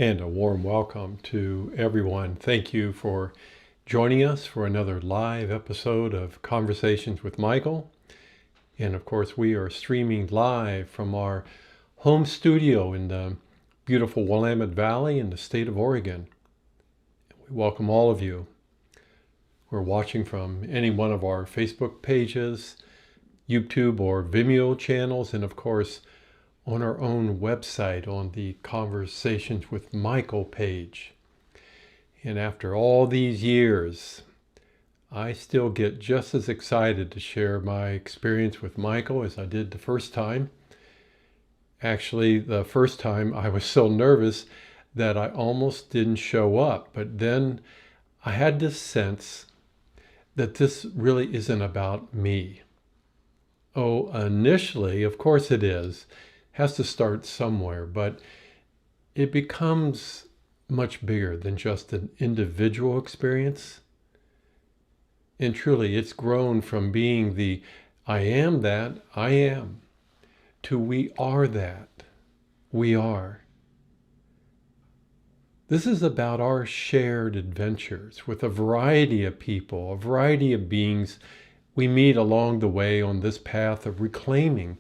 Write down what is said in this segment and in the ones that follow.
And a warm welcome to everyone. Thank you for joining us for another live episode of Conversations with Michael. And of course, we are streaming live from our home studio in the beautiful Willamette Valley in the state of Oregon. We welcome all of you. We're watching from any one of our Facebook pages, YouTube or Vimeo channels, and of course, on our own website on the Conversations with Michael page. And after all these years, I still get just as excited to share my experience with Michael as I did the first time. Actually, the first time I was so nervous that I almost didn't show up. But then I had this sense that this really isn't about me. Oh, initially, of course it is. Has to start somewhere, but it becomes much bigger than just an individual experience. And truly, it's grown from being the I am that I am to we are that we are. This is about our shared adventures with a variety of people, a variety of beings we meet along the way on this path of reclaiming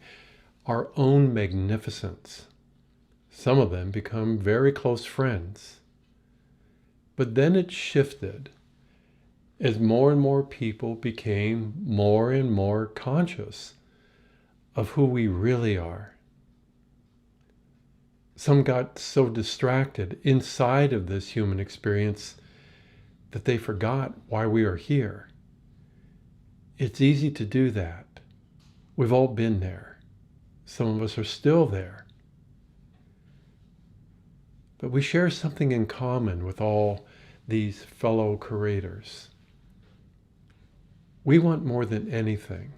our own magnificence. Some of them become very close friends. But then it shifted as more and more people became more and more conscious of who we really are. Some got so distracted inside of this human experience that they forgot why we are here. It's easy to do that. We've all been there. Some of us are still there. But we share something in common with all these fellow creators. We want more than anything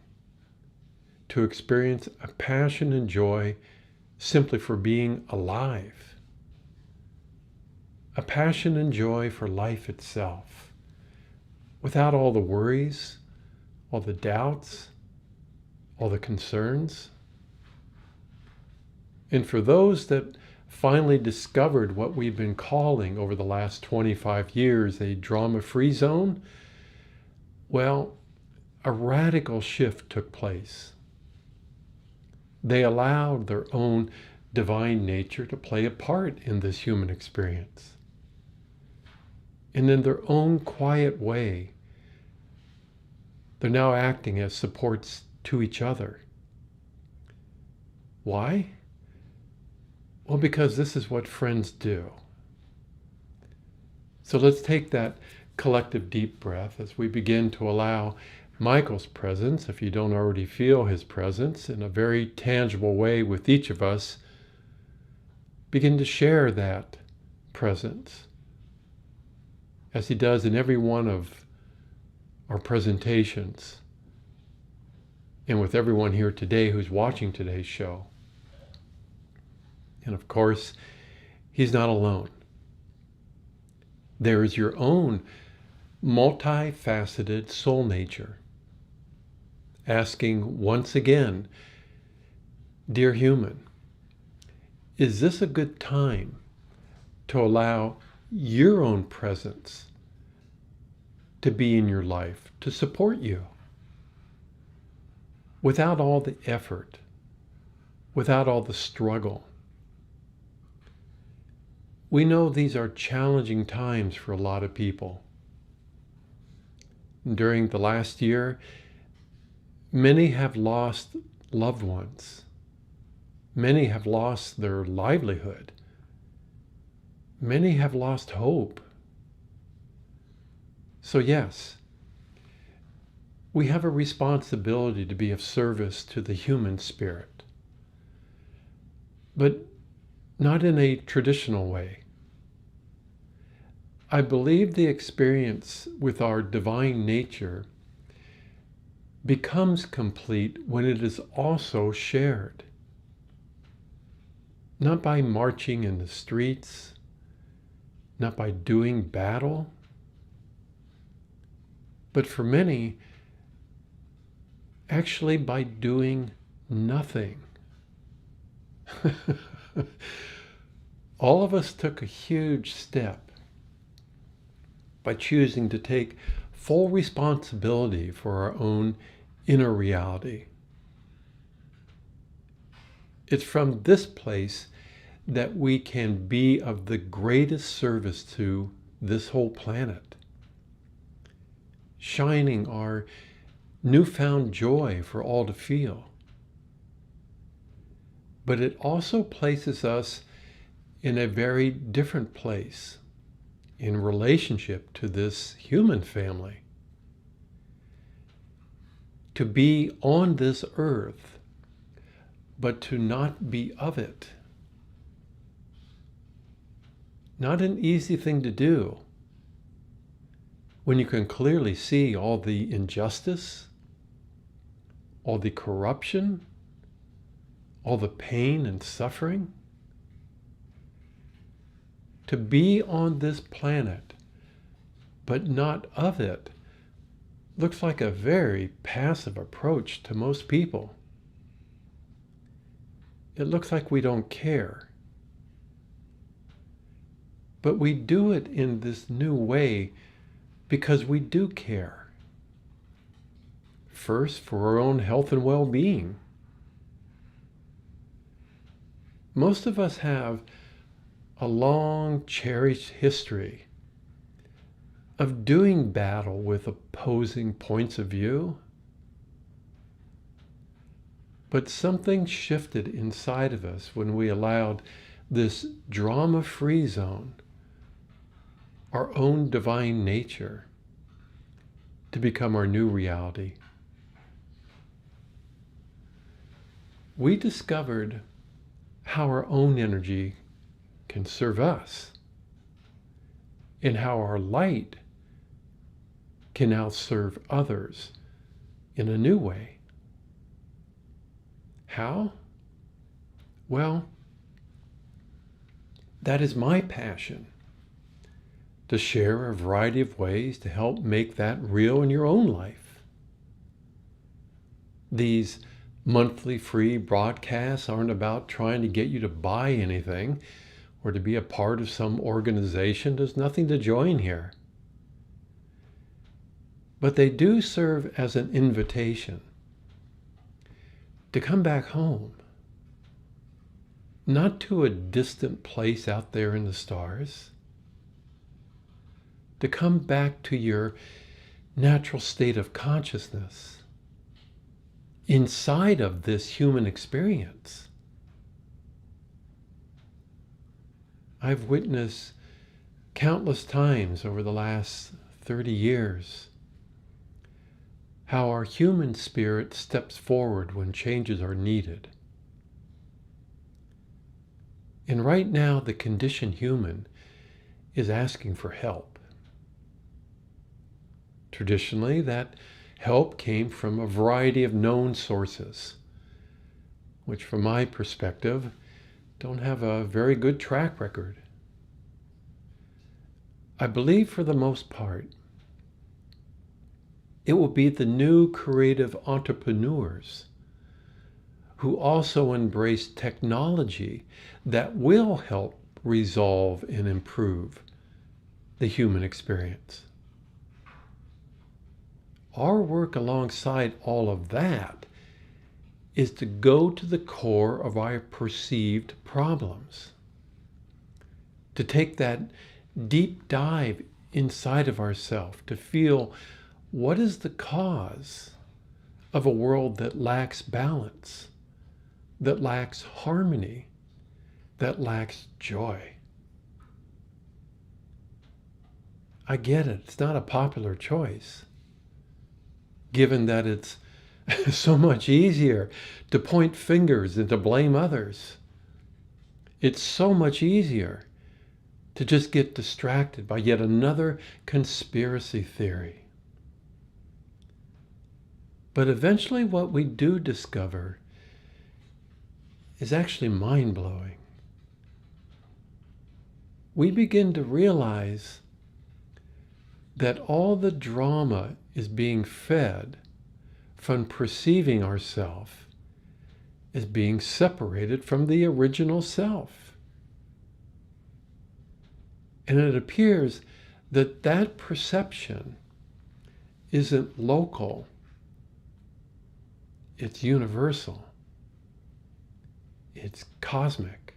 to experience a passion and joy simply for being alive. A passion and joy for life itself, without all the worries, all the doubts, all the concerns. And for those that finally discovered what we've been calling over the last 25 years a drama-free zone, well, a radical shift took place. They allowed their own divine nature to play a part in this human experience. And in their own quiet way, they're now acting as supports to each other. Why? Well, because this is what friends do. So let's take that collective deep breath as we begin to allow Michael's presence, if you don't already feel his presence, in a very tangible way with each of us, begin to share that presence as he does in every one of our presentations and with everyone here today who's watching today's show. And of course, he's not alone. There is your own multifaceted soul nature, asking once again, dear human, is this a good time to allow your own presence to be in your life, to support you, without all the effort, without all the struggle? We know these are challenging times for a lot of people. During the last year, many have lost loved ones. Many have lost their livelihood. Many have lost hope. So yes, we have a responsibility to be of service to the human spirit, but not in a traditional way. I believe the experience with our divine nature becomes complete when it is also shared. Not by marching in the streets, not by doing battle, but for many, actually by doing nothing. All of us took a huge step by choosing to take full responsibility for our own inner reality. It's from this place that we can be of the greatest service to this whole planet, shining our newfound joy for all to feel. But it also places us in a very different place in relationship to this human family. To be on this earth, but to not be of it. Not an easy thing to do when you can clearly see all the injustice, all the corruption, all the pain and suffering. To be on this planet, but not of it, looks like a very passive approach to most people. It looks like we don't care. But we do it in this new way because we do care. First, for our own health and well-being. Most of us have a long, cherished history of doing battle with opposing points of view. But something shifted inside of us when we allowed this drama-free zone, our own divine nature, to become our new reality. We discovered how our own energy can serve us, and how our light can now serve others in a new way. How? Well, that is my passion, to share a variety of ways to help make that real in your own life. These monthly free broadcasts aren't about trying to get you to buy anything or to be a part of some organization. There's nothing to join here. But they do serve as an invitation to come back home, not to a distant place out there in the stars, to come back to your natural state of consciousness inside of this human experience. I've witnessed countless times over the last 30 years how our human spirit steps forward when changes are needed. And right now, the conditioned human is asking for help. Traditionally, that help came from a variety of known sources, which from my perspective, don't have a very good track record. I believe for the most part, it will be the new creative entrepreneurs who also embrace technology that will help resolve and improve the human experience. Our work alongside all of that is to go to the core of our perceived problems, to take that deep dive inside of ourselves, to feel what is the cause of a world that lacks balance, that lacks harmony, that lacks joy. I get it. It's not a popular choice, given that it's so much easier to point fingers and to blame others. It's so much easier to just get distracted by yet another conspiracy theory. But eventually what we do discover is actually mind-blowing. We begin to realize that all the drama is being fed from perceiving ourselves as being separated from the original self. And it appears that that perception isn't local, it's universal, it's cosmic.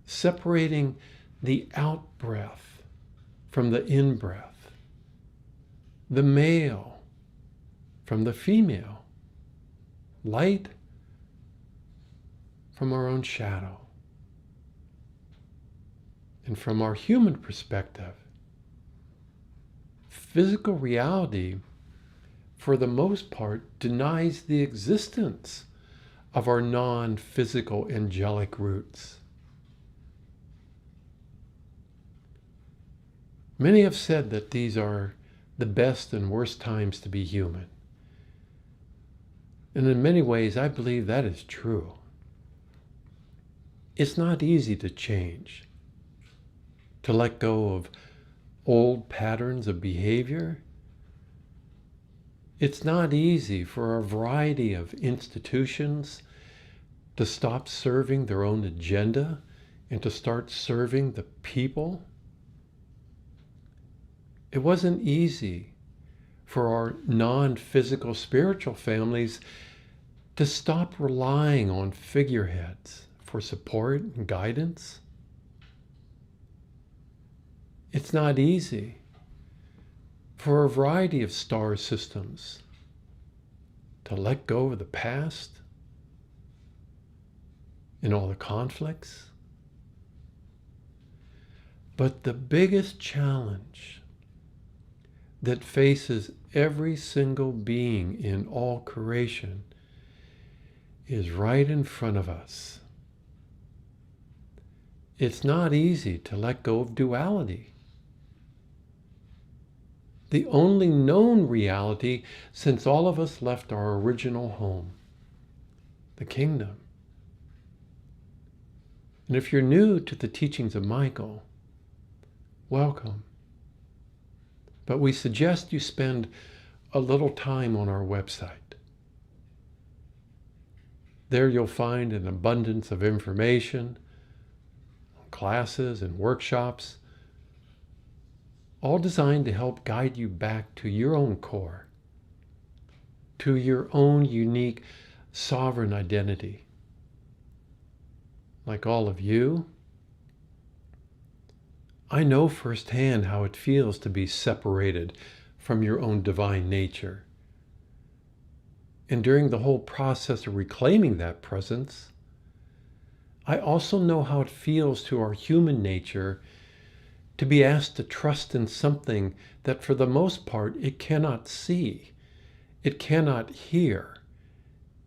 Separating the out-breath from the in-breath, the male from the female, light from our own shadow. And from our human perspective, physical reality, for the most part, denies the existence of our non-physical angelic roots. Many have said that these are the best and worst times to be human. And in many ways, I believe that is true. It's not easy to change, to let go of old patterns of behavior. It's not easy for a variety of institutions to stop serving their own agenda and to start serving the people. It wasn't easy for our non-physical spiritual families to stop relying on figureheads for support and guidance. It's not easy for a variety of star systems to let go of the past and all the conflicts. But the biggest challenge that faces every single being in all creation is right in front of us. It's not easy to let go of duality. The only known reality since all of us left our original home, the kingdom. And if you're new to the teachings of Michael, welcome. But we suggest you spend a little time on our website. There you'll find an abundance of information, classes and workshops, all designed to help guide you back to your own core, to your own unique sovereign identity. Like all of you, I know firsthand how it feels to be separated from your own divine nature. And during the whole process of reclaiming that presence, I also know how it feels to our human nature to be asked to trust in something that for the most part it cannot see, it cannot hear,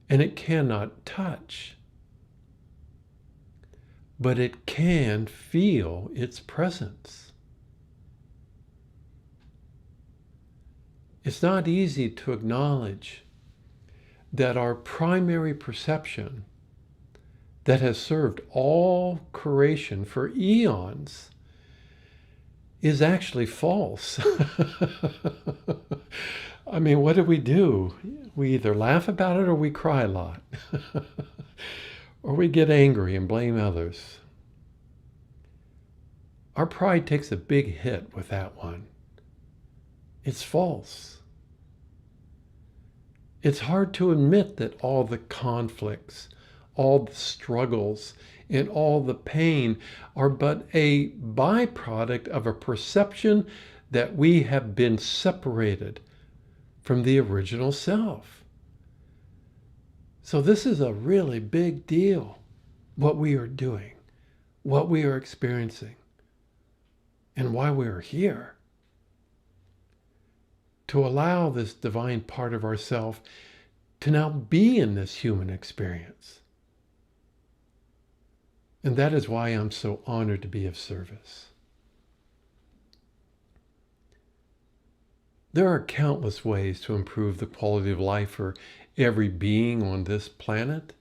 and it cannot touch. But it can feel its presence. It's not easy to acknowledge that our primary perception that has served all creation for eons is actually false. I mean, what do? We either laugh about it or we cry a lot. Or we get angry and blame others. Our pride takes a big hit with that one. It's false. It's hard to admit that all the conflicts, all the struggles, and all the pain are but a byproduct of a perception that we have been separated from the original self. So this is a really big deal, what we are doing, what we are experiencing, and why we are here. To allow this divine part of ourself to now be in this human experience. And that is why I'm so honored to be of service. There are countless ways to improve the quality of life for every being on this planet.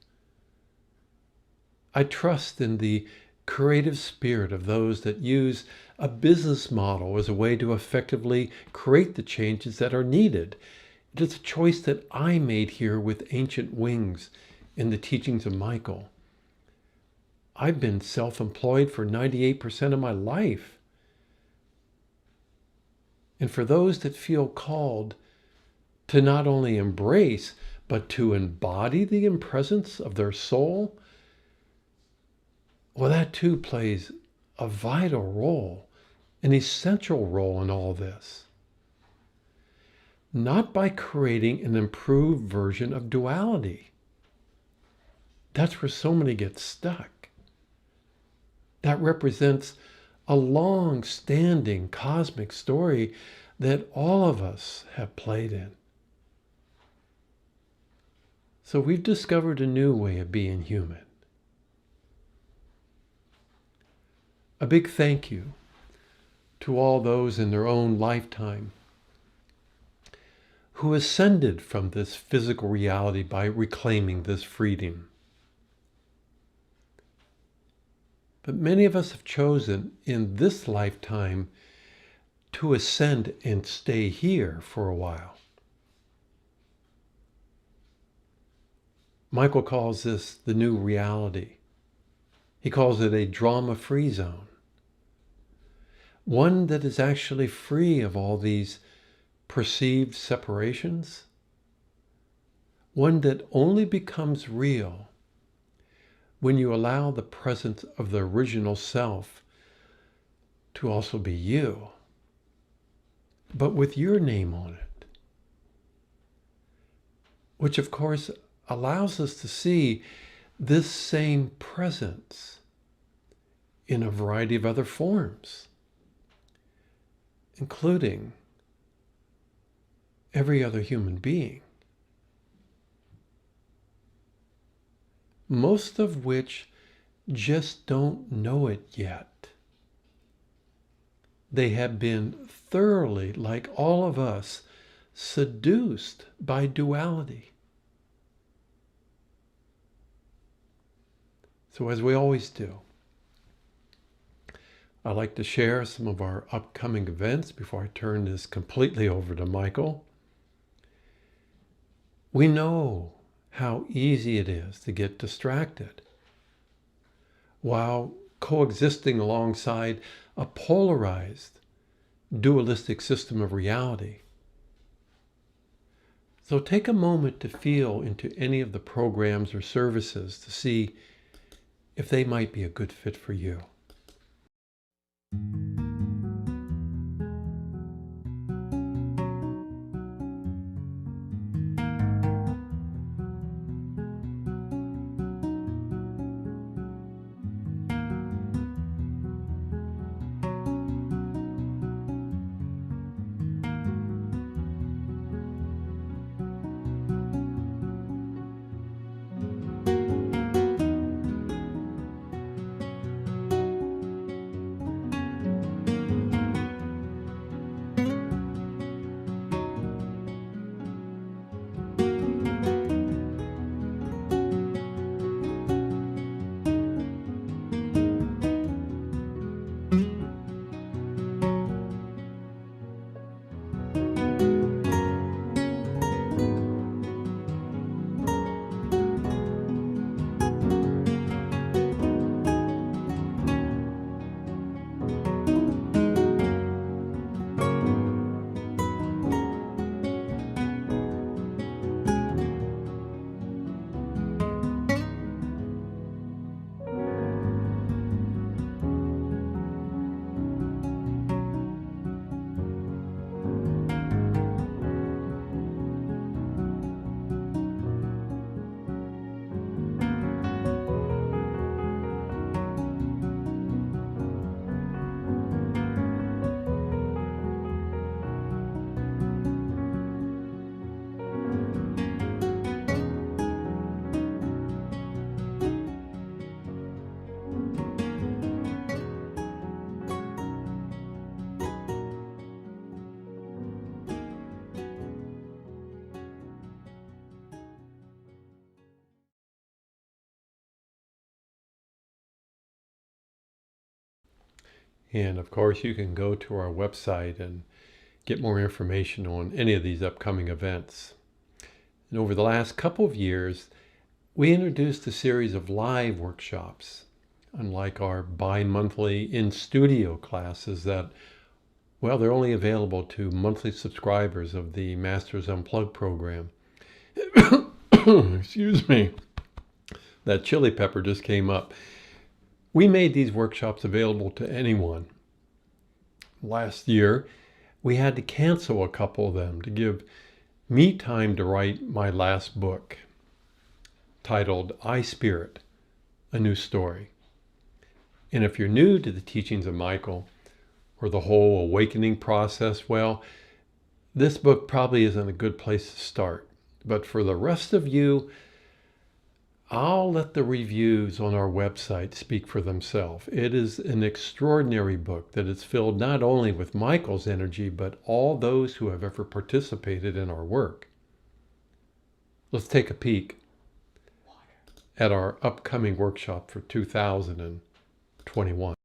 I trust in the creative spirit of those that use a business model as a way to effectively create the changes that are needed. It is a choice that I made here with Ancient Wings in the teachings of Michael. I've been self-employed for 98% of my life. And for those that feel called to not only embrace, but to embody the presence of their soul, well, that too plays a vital role, an essential role in all this. Not by creating an improved version of duality. That's where so many get stuck. That represents a long-standing cosmic story that all of us have played in. So we've discovered a new way of being human. A big thank you to all those in their own lifetime who ascended from this physical reality by reclaiming this freedom. But many of us have chosen in this lifetime to ascend and stay here for a while. Michael calls this the new reality. He calls it a drama-free zone. One that is actually free of all these perceived separations. One that only becomes real when you allow the presence of the original self to also be you, but with your name on it. Which of course allows us to see this same presence in a variety of other forms, including every other human being, most of which just don't know it yet. They have been thoroughly, like all of us, seduced by duality. So as we always do, I'd like to share some of our upcoming events before I turn this completely over to Michael. We know how easy it is to get distracted while coexisting alongside a polarized, dualistic system of reality. So take a moment to feel into any of the programs or services to see if they might be a good fit for you. And of course, you can go to our website and get more information on any of these upcoming events. And over the last couple of years, we introduced a series of live workshops unlike our bi-monthly in-studio classes that, well, they're only available to monthly subscribers of the Masters Unplugged program. Excuse me. That chili pepper just came up. We made these workshops available to anyone. Last year, we had to cancel a couple of them to give me time to write my last book, titled I Spirit, A New Story. And if you're new to the teachings of Michael or the whole awakening process, well, this book probably isn't a good place to start. But for the rest of you, I'll let the reviews on our website speak for themselves. It is an extraordinary book that is filled not only with Michael's energy, but all those who have ever participated in our work. Let's take a peek at our upcoming workshop for 2021.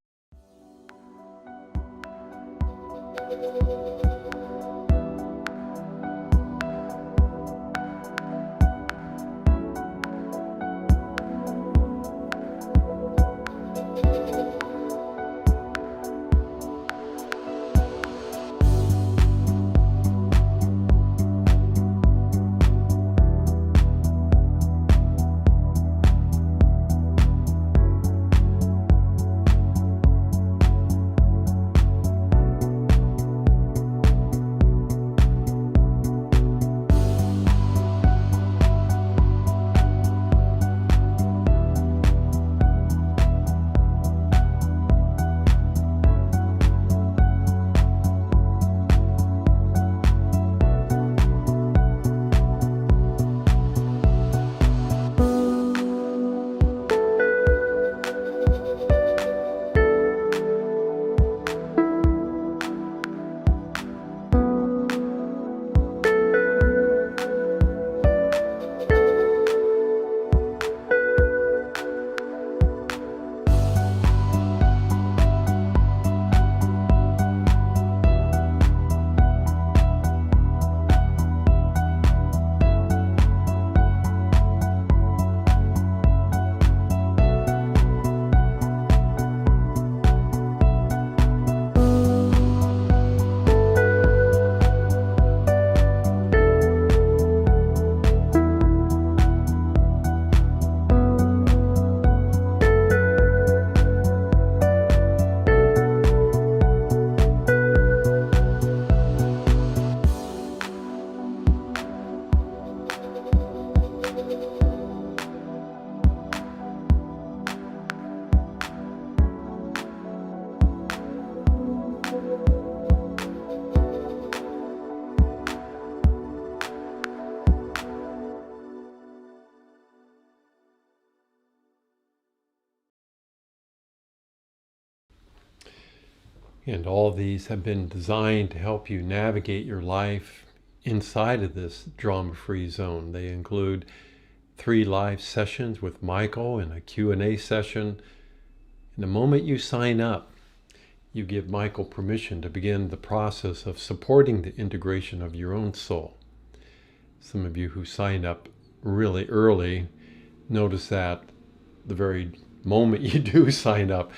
And all these have been designed to help you navigate your life inside of this drama-free zone. They include 3 live sessions with Michael and a Q&A session. And the moment you sign up, you give Michael permission to begin the process of supporting the integration of your own soul. Some of you who signed up really early notice that the very moment you do sign up.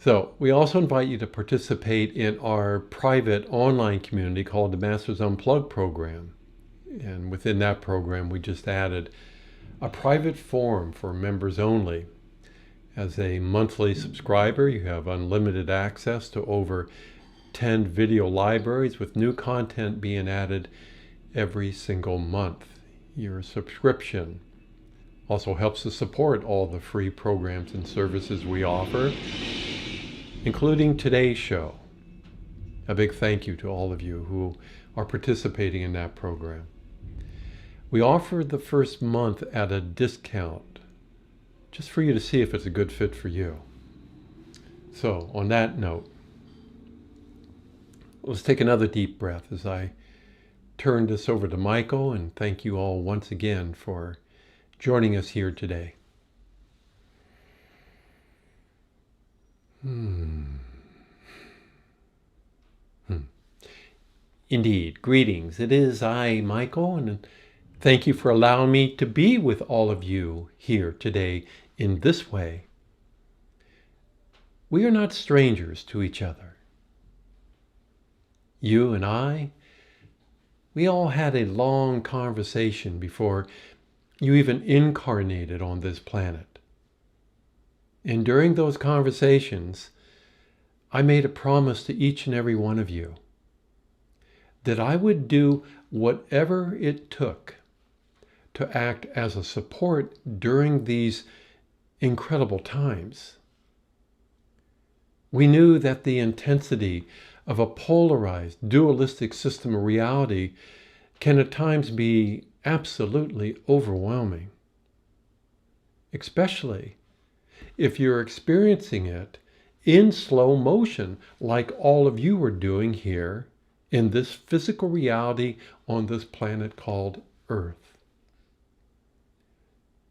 So we also invite you to participate in our private online community called the Masters Unplugged program. And within that program, we just added a private forum for members only. As a monthly subscriber, you have unlimited access to over 10 video libraries with new content being added every single month. Your subscription also helps to support all the free programs and services we offer, including today's show. A big thank you to all of you who are participating in that program. We offer the first month at a discount, just for you to see if it's a good fit for you. So on that note, let's take another deep breath as I turn this over to Michael, and thank you all once again for joining us here today. Indeed, greetings. It is I, Michael, and thank you for allowing me to be with all of you here today in this way we are not strangers to each other. You and I, we all had a long conversation before you even incarnated on this planet. And during those conversations, I made a promise to each and every one of you that I would do whatever it took to act as a support during these incredible times. We knew that the intensity of a polarized, dualistic system of reality can at times be absolutely overwhelming, especially if you're experiencing it in slow motion, like all of you are doing here in this physical reality on this planet called Earth.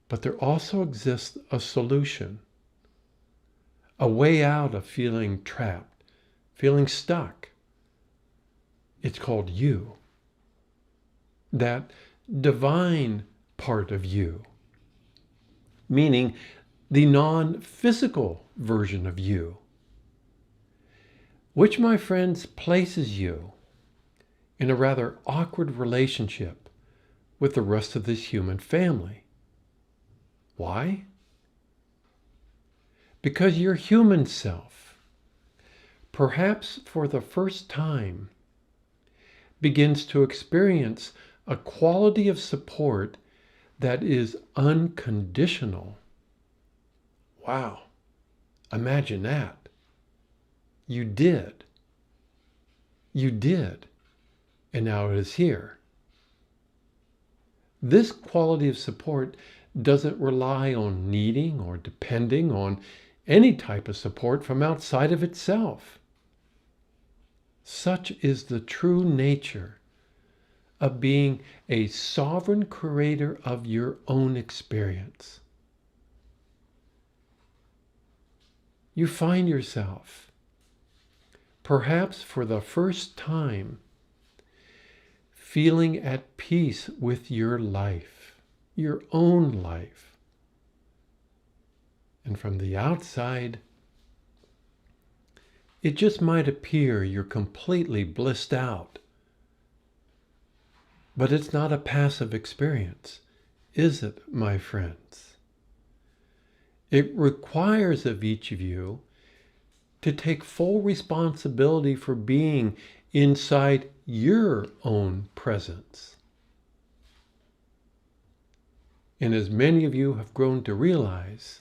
But there also exists a solution, a way out of feeling trapped, feeling stuck. It's called you. That divine part of you, meaning the non-physical version of you, which, my friends, places you in a rather awkward relationship with the rest of this human family. Why? Because your human self, perhaps for the first time, begins to experience a quality of support that is unconditional. Wow, imagine that. You did. You did. And now it is here. This quality of support doesn't rely on needing or depending on any type of support from outside of itself. Such is the true nature of being a sovereign creator of your own experience. You find yourself, perhaps for the first time, feeling at peace with your life, your own life. And from the outside, it just might appear you're completely blissed out. But it's not a passive experience, is it, my friends? It requires of each of you to take full responsibility for being inside your own presence. And as many of you have grown to realize,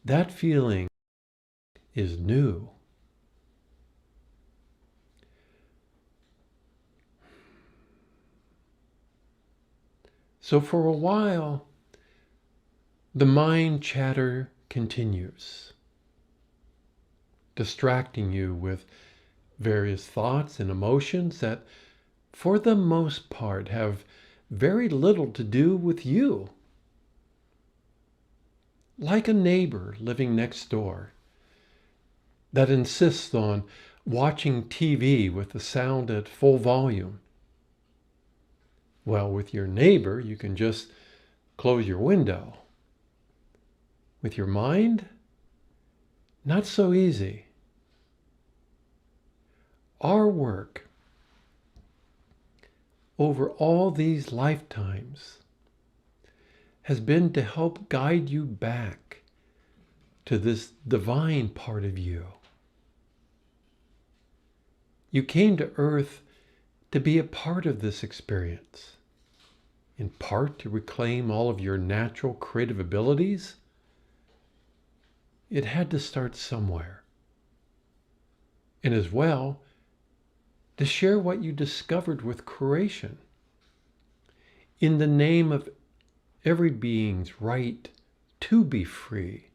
that feeling is new. So for a while, the mind chatter continues, distracting you with various thoughts and emotions that, for the most part, have very little to do with you. Like a neighbor living next door that insists on watching TV with the sound at full volume. Well, with your neighbor, you can just close your window. With your mind, not so easy. Our work over all these lifetimes has been to help guide you back to this divine part of you. You came to Earth to be a part of this experience, in part to reclaim all of your natural creative abilities. It had to start somewhere. And as well, to share what you discovered with creation in the name of every being's right to be free.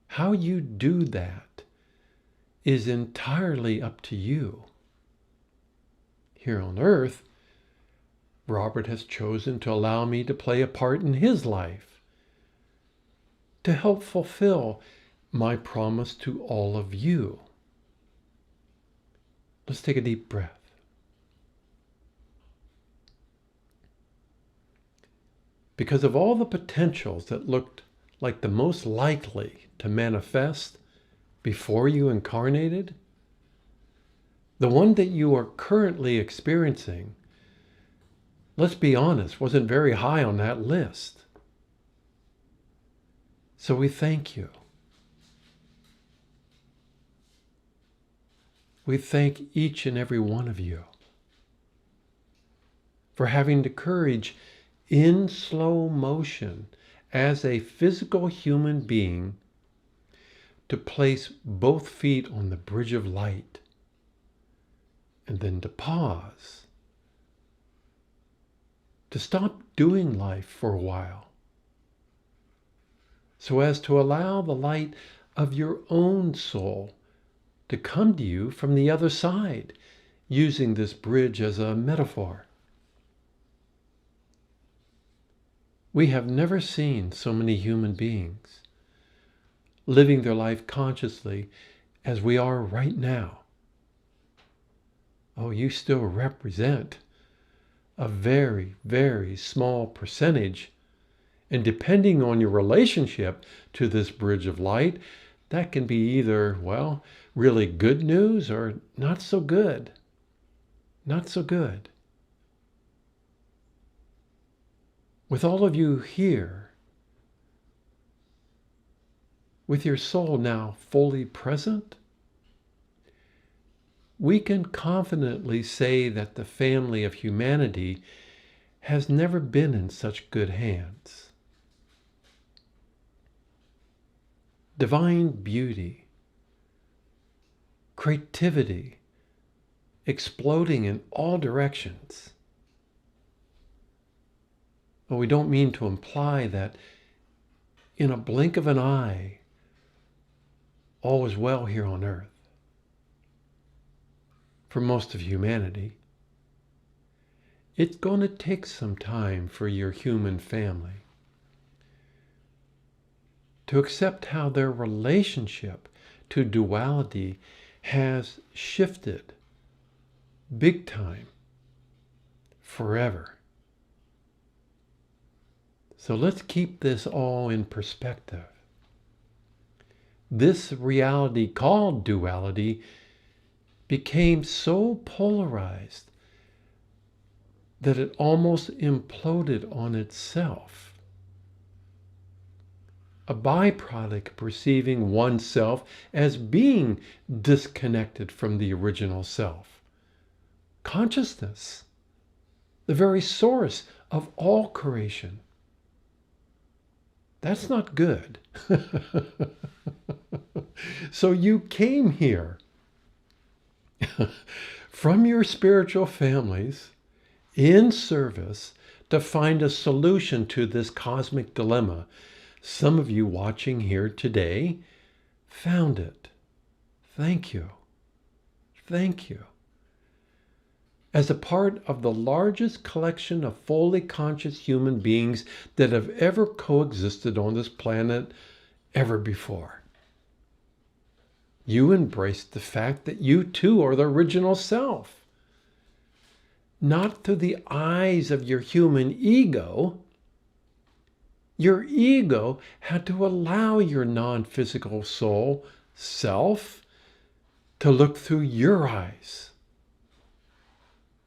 How you do that is entirely up to you. Here on Earth, Robert has chosen to allow me to play a part in his life, to help fulfill my promise to all of you. Let's take a deep breath. Because of all the potentials that looked like the most likely to manifest before you incarnated, the one that you are currently experiencing, let's be honest, wasn't very high on that list. So we thank you. We thank each and every one of you for having the courage in slow motion as a physical human being to place both feet on the bridge of light and then to pause, to stop doing life for a while, so as to allow the light of your own soul to come to you from the other side, using this bridge as a metaphor. We have never seen so many human beings living their life consciously as we are right now. Oh, you still represent a very, very small percentage. And depending on your relationship to this bridge of light, that can be either, well, really good news or not so good. Not so good. With all of you here, with your soul now fully present, we can confidently say that the family of humanity has never been in such good hands. Divine beauty, creativity, exploding in all directions. But we don't mean to imply that in a blink of an eye, all is well here on earth. For most of humanity, it's going to take some time for your human family to accept how their relationship to duality has shifted big time, forever. So let's keep this all in perspective. This reality called duality became so polarized that it almost imploded on itself. A byproduct of perceiving oneself as being disconnected from the original self. Consciousness, the very source of all creation. That's not good. So you came here from your spiritual families in service to find a solution to this cosmic dilemma. Some of you watching here today found it. Thank you. Thank you. As a part of the largest collection of fully conscious human beings that have ever coexisted on this planet ever before. You embraced the fact that you too are the original self. Not through the eyes of your human ego. Your ego had to allow your non-physical soul, self, to look through your eyes.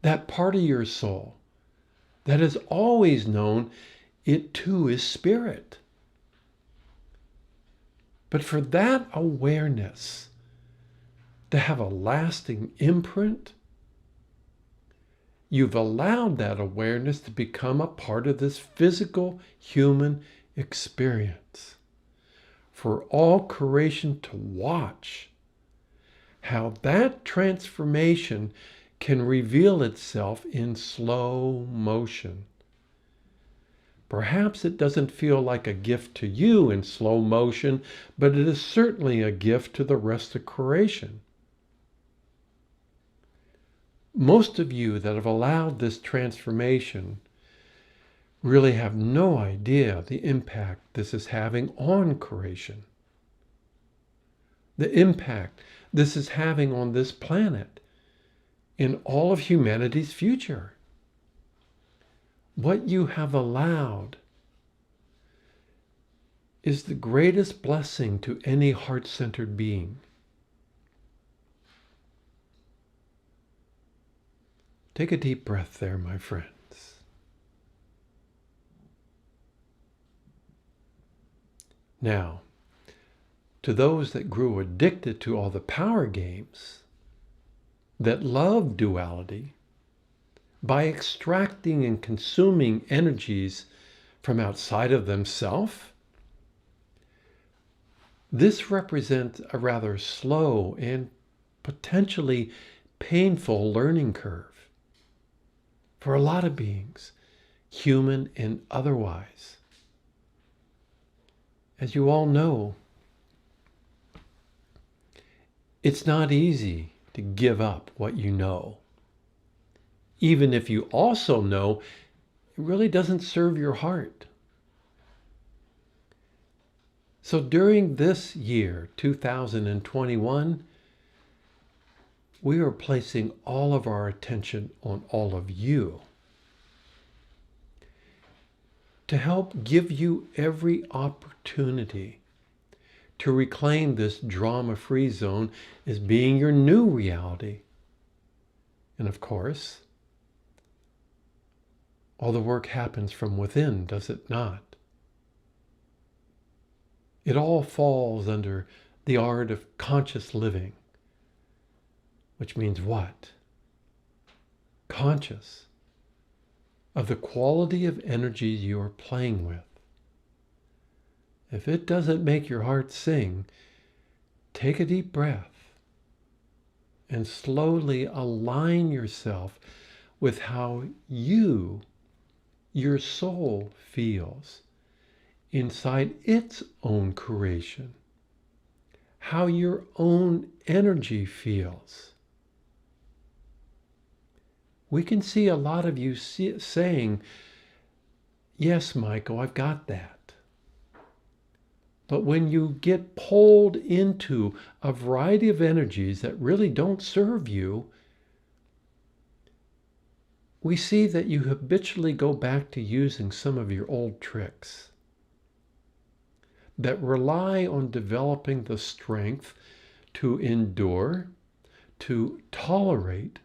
That part of your soul that has always known it too is spirit. But for that awareness to have a lasting imprint, you've allowed that awareness to become a part of this physical human experience. For all creation to watch how that transformation can reveal itself in slow motion. Perhaps it doesn't feel like a gift to you in slow motion, but it is certainly a gift to the rest of creation. Most of you that have allowed this transformation really have no idea the impact this is having on creation. The impact this is having on this planet, in all of humanity's future. What you have allowed is the greatest blessing to any heart-centered being. Take a deep breath there, my friends. Now, to those that grew addicted to all the power games, that love duality, by extracting and consuming energies from outside of themselves, this represents a rather slow and potentially painful learning curve for a lot of beings, human and otherwise. As you all know, it's not easy to give up what you know, even if you also know it really doesn't serve your heart. So during this year, 2021, we are placing all of our attention on all of you to help give you every opportunity to reclaim this drama-free zone as being your new reality. And of course, all the work happens from within, does it not? It all falls under the art of conscious living, which means what? Conscious of the quality of energy you are playing with. If it doesn't make your heart sing, take a deep breath and slowly align yourself with how your soul feels inside its own creation, how your own energy feels. We can see a lot of you saying, yes, Michael, I've got that. But when you get pulled into a variety of energies that really don't serve you, we see that you habitually go back to using some of your old tricks that rely on developing the strength to endure, to tolerate,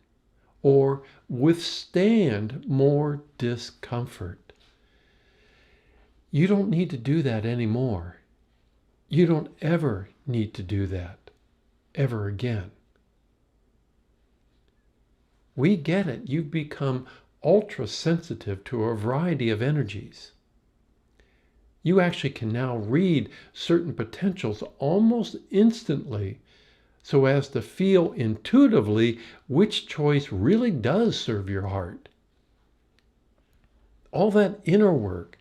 or withstand more discomfort. You don't need to do that anymore. You don't ever need to do that ever again. We get it. You've become ultra sensitive to a variety of energies. You actually can now read certain potentials almost instantly so as to feel intuitively which choice really does serve your heart. All that inner work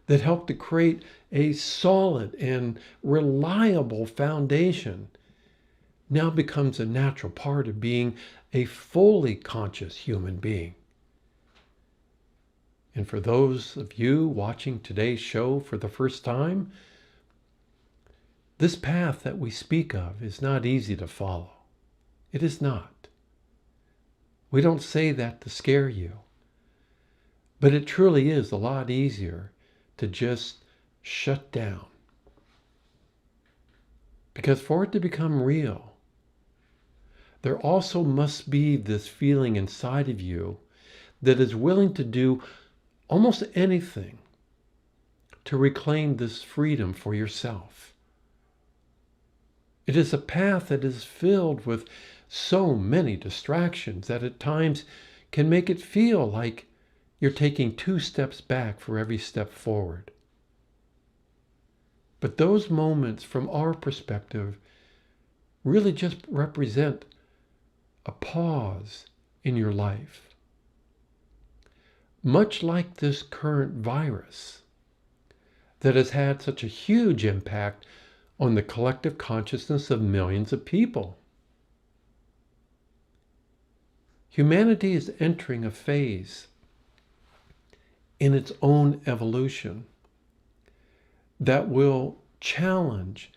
that helped to create a solid and reliable foundation now becomes a natural part of being a fully conscious human being. And for those of you watching today's show for the first time, this path that we speak of is not easy to follow. It is not. We don't say that to scare you, but it truly is a lot easier to just shut down. Because for it to become real, there also must be this feeling inside of you that is willing to do almost anything to reclaim this freedom for yourself. It is a path that is filled with so many distractions that at times can make it feel like you're taking 2 steps back for every step forward. But those moments from our perspective really just represent a pause in your life. Much like this current virus that has had such a huge impact on the collective consciousness of millions of people. Humanity is entering a phase in its own evolution that will challenge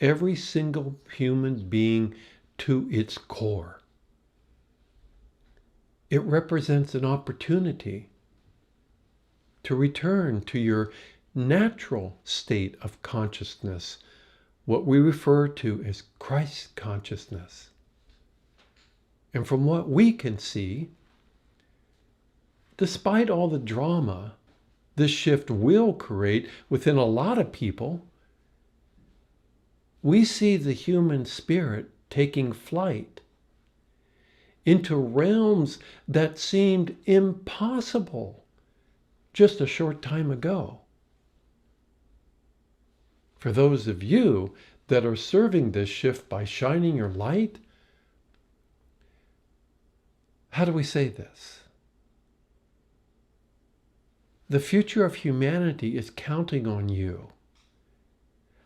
every single human being to its core. It represents an opportunity to return to your natural state of consciousness, what we refer to as Christ consciousness. And from what we can see, despite all the drama this shift will create within a lot of people, we see the human spirit taking flight into realms that seemed impossible just a short time ago. For those of you that are serving this shift by shining your light, how do we say this? The future of humanity is counting on you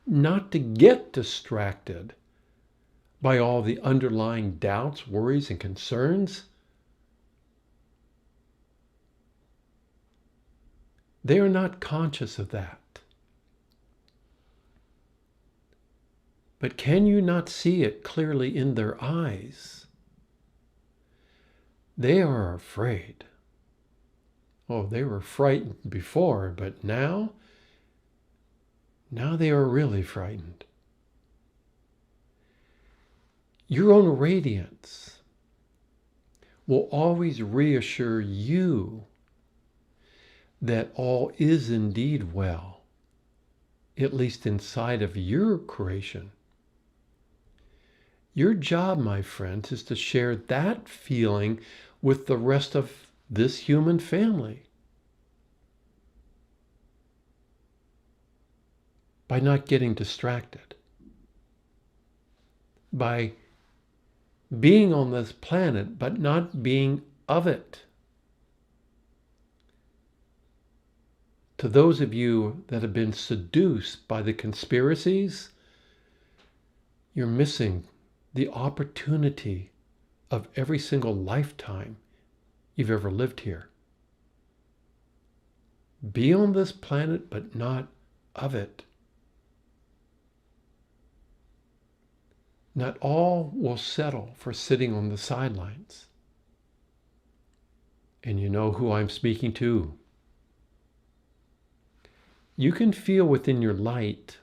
not to get distracted by all the underlying doubts, worries, and concerns. They are not conscious of that. But can you not see it clearly in their eyes? They are afraid. Oh, they were frightened before, but now they are really frightened. Your own radiance will always reassure you that all is indeed well, at least inside of your creation. Your job, my friends, is to share that feeling with the rest of this human family. By not getting distracted. By being on this planet, but not being of it. To those of you that have been seduced by the conspiracies, you're missing the opportunity of every single lifetime you've ever lived here. Be on this planet, but not of it. Not all will settle for sitting on the sidelines. And you know who I'm speaking to. You can feel within your light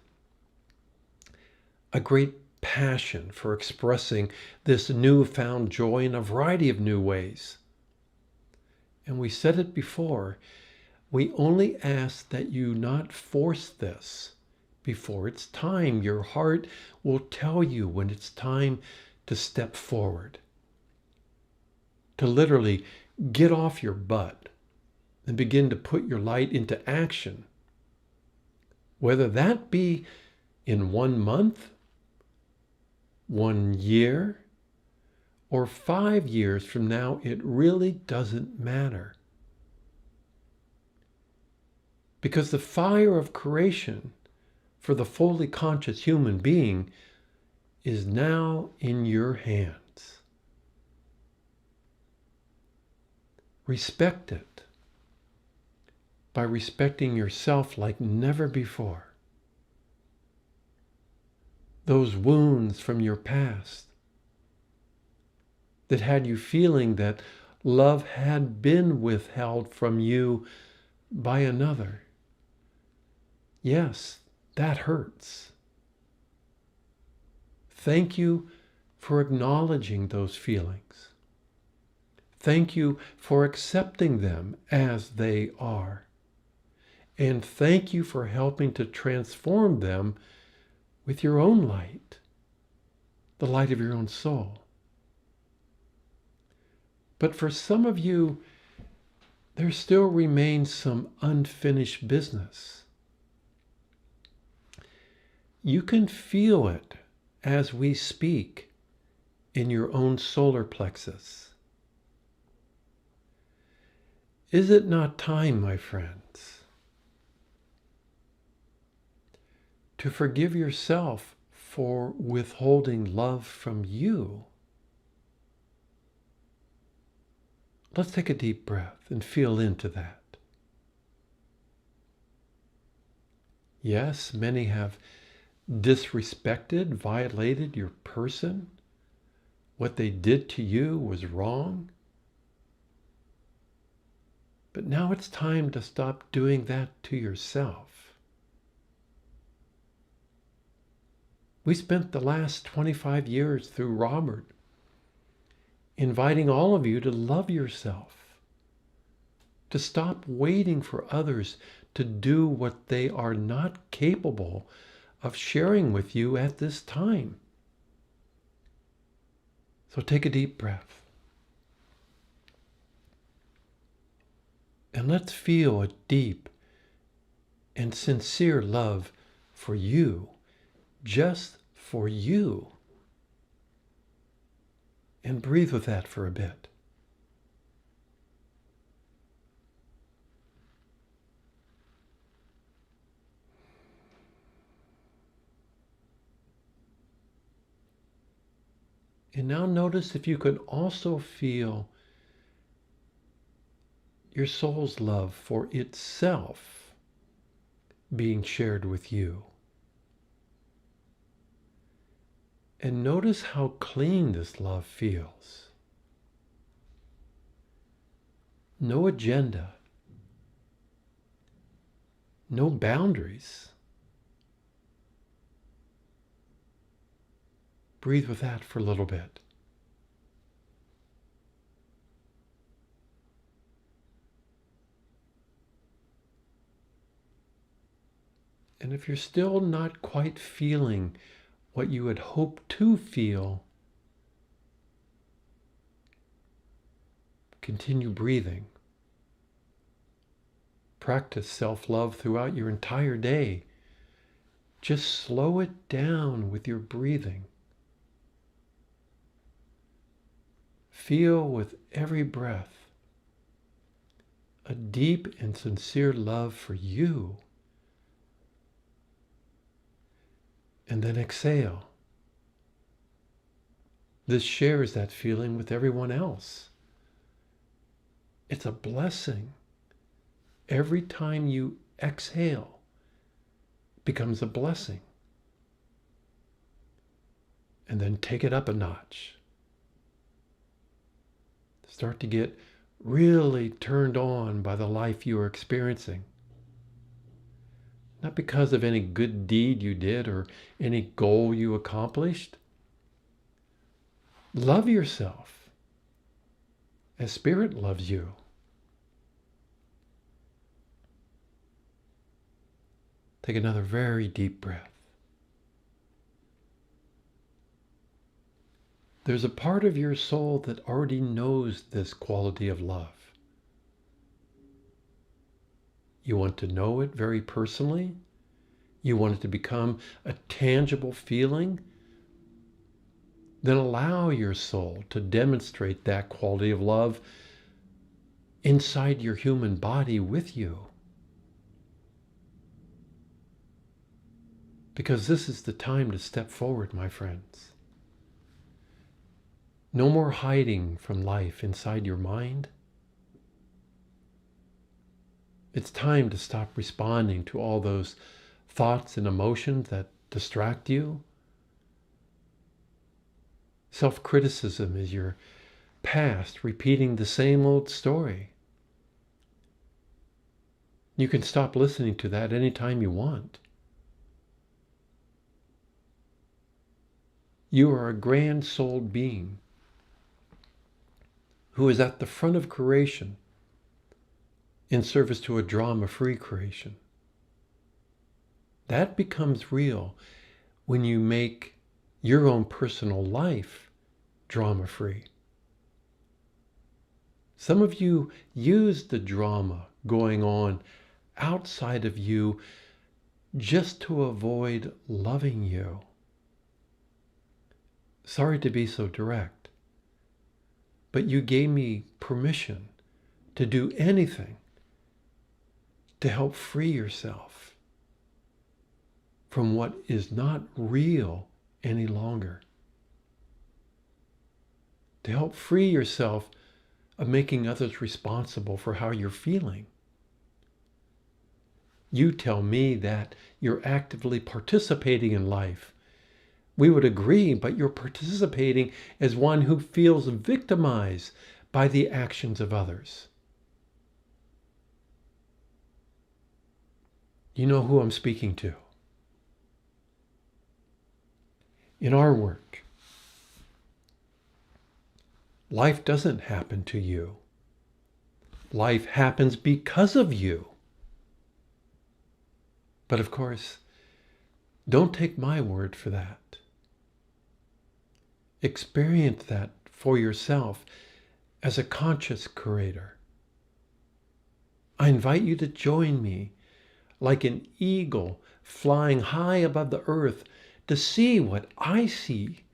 a great passion for expressing this newfound joy in a variety of new ways. And we said it before, we only ask that you not force this before it's time. Your heart will tell you when it's time to step forward. To literally get off your butt and begin to put your light into action. Whether that be in 1 month, 1 year, or 5 years from now, it really doesn't matter. Because the fire of creation for the fully conscious human being is now in your hands. Respect it by respecting yourself like never before. Those wounds from your past that had you feeling that love had been withheld from you by another. Yes, that hurts. Thank you for acknowledging those feelings. Thank you for accepting them as they are. And thank you for helping to transform them with your own light, the light of your own soul. But for some of you, there still remains some unfinished business. You can feel it as we speak in your own solar plexus. Is it not time, my friends, to forgive yourself for withholding love from you? Let's take a deep breath and feel into that. Yes, many have disrespected, violated your person. What they did to you was wrong. But now it's time to stop doing that to yourself. We spent the last 25 years through Robert inviting all of you to love yourself, to stop waiting for others to do what they are not capable of sharing with you at this time. So take a deep breath. And let's feel a deep and sincere love for you, just for you. And breathe with that for a bit. And now notice if you can also feel your soul's love for itself being shared with you. And notice how clean this love feels. No agenda. No boundaries. Breathe with that for a little bit. And if you're still not quite feeling what you had hoped to feel, continue breathing. Practice self-love throughout your entire day. Just slow it down with your breathing. Feel with every breath a deep and sincere love for you. And then exhale. This shares that feeling with everyone else. It's a blessing. Every time you exhale, becomes a blessing. And then take it up a notch. Start to get really turned on by the life you are experiencing. Not because of any good deed you did or any goal you accomplished. Love yourself as Spirit loves you. Take another very deep breath. There's a part of your soul that already knows this quality of love. You want to know it very personally. You want it to become a tangible feeling. Then allow your soul to demonstrate that quality of love inside your human body with you. Because this is the time to step forward, my friends. No more hiding from life inside your mind. It's time to stop responding to all those thoughts and emotions that distract you. Self-criticism is your past repeating the same old story. You can stop listening to that anytime you want. You are a grand-souled being who is at the front of creation in service to a drama-free creation. That becomes real when you make your own personal life drama-free. Some of you use the drama going on outside of you just to avoid loving you. Sorry to be so direct, but you gave me permission to do anything to help free yourself from what is not real any longer. To help free yourself of making others responsible for how you're feeling. You tell me that you're actively participating in life. We would agree, but you're participating as one who feels victimized by the actions of others. You know who I'm speaking to. in our work. Life doesn't happen to you. Life happens because of you. But of course, don't take my word for that. Experience that for yourself as a conscious creator. I invite you to join me like an eagle flying high above the earth to see what I see,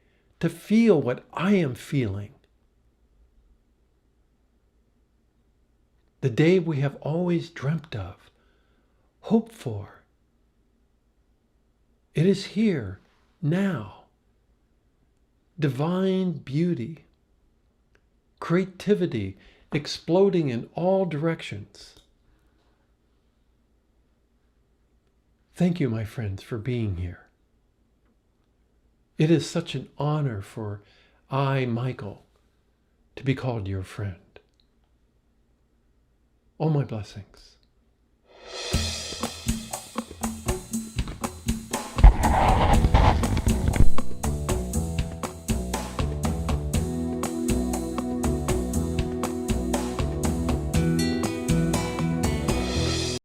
to feel what I am feeling. The day we have always dreamt of, hoped for. It is here, now. Divine beauty, creativity exploding in all directions. Thank you, my friends, for being here. It is such an honor for I, Michael, to be called your friend. All my blessings.